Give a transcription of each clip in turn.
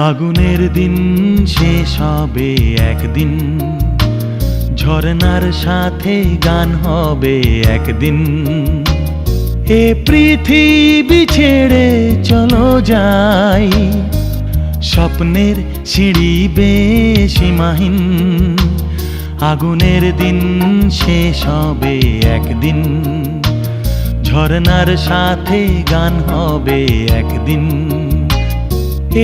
আগুনের দিন শেষ হবে একদিন, ঝরনার সাথে গান হবে একদিন। এ পৃথিবী ছেড়ে চলো যাই, স্বপ্নের সিঁড়ি বেয়ে সীমাহীন। আগুনের দিন শেষ হবে একদিন, ঝরনার সাথে গান হবে একদিন।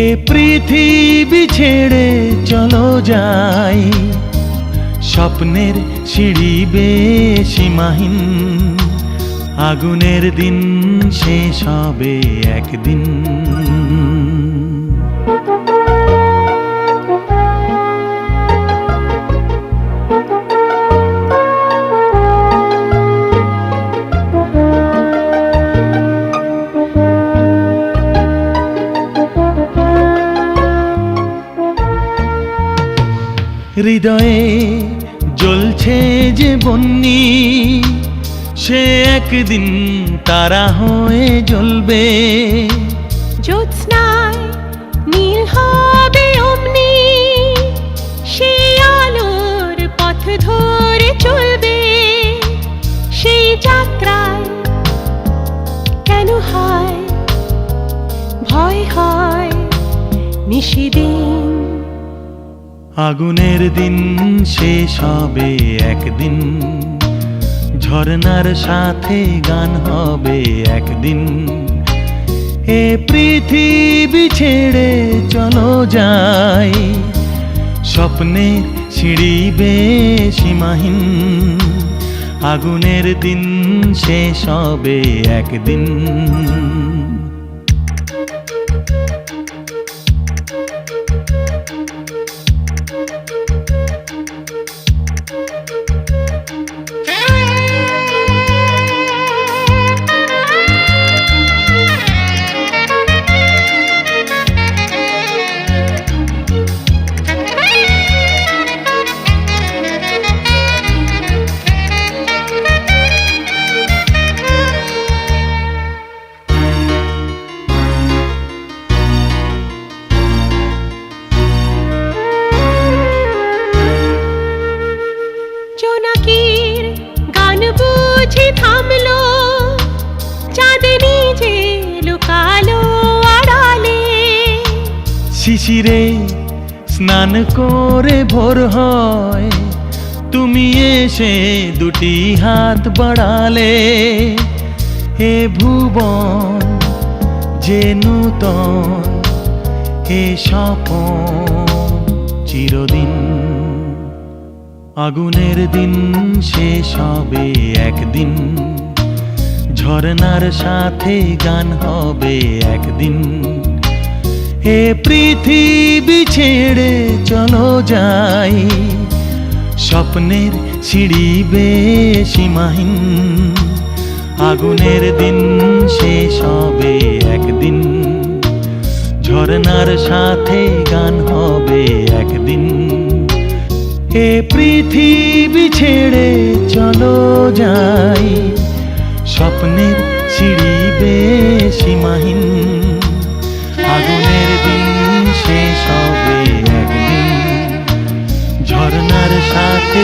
এ পৃথিবী ছেড়ে চলো যাই, স্বপ্নের সিঁড়ি বেয়ে সীমাহীন। আগুনের দিন শেষ হবে একদিন। হৃদয়ে জ্বলছে যে বন্যি, সে একদিন তারা হয়ে জ্বলবে। জ্যোৎস্নায় নীল হবে অমনি, সে আলোর পথ ধরে চলবে। সেই যাত্রায় কেন হয় ভয় হয় নিশিদিন। আগুনের দিন শেষ হবে একদিন, ঝরনার সাথে গান হবে একদিন। এ পৃথিবী ছেড়ে চলো যাই, স্বপ্নের সিঁড়ি বেয়ে সীমাহীন। আগুনের দিন শেষ হবে একদিন। জোনাকির গান বুঝি থামলো, চাঁদনি যে লুকালো আড়ালে। শিশিরে স্নান করে ভোর হয়, তুমি এসে দুটি হাত বাড়ালে। হে ভুবন যে নূতন, হে স্বপন চিরদিন। আগুনের দিন শেষ হবে একদিন, ঝরনার সাথে গান হবে একদিন। এ পৃথিবী ছেড়ে চলো যাই, স্বপ্নের সিঁড়ি বেয়ে সীমাহীন। আগুনের দিন শেষ হবে একদিন, ঝরনার সাথে গান হবে একদিন। এ পৃথিবী ছেড়ে চলো যাই, স্বপ্নের সিঁড়ি বেয়ে সীমাহীন। আগুনের দিন শেষ হবে একদিন, ঝরনার সাথে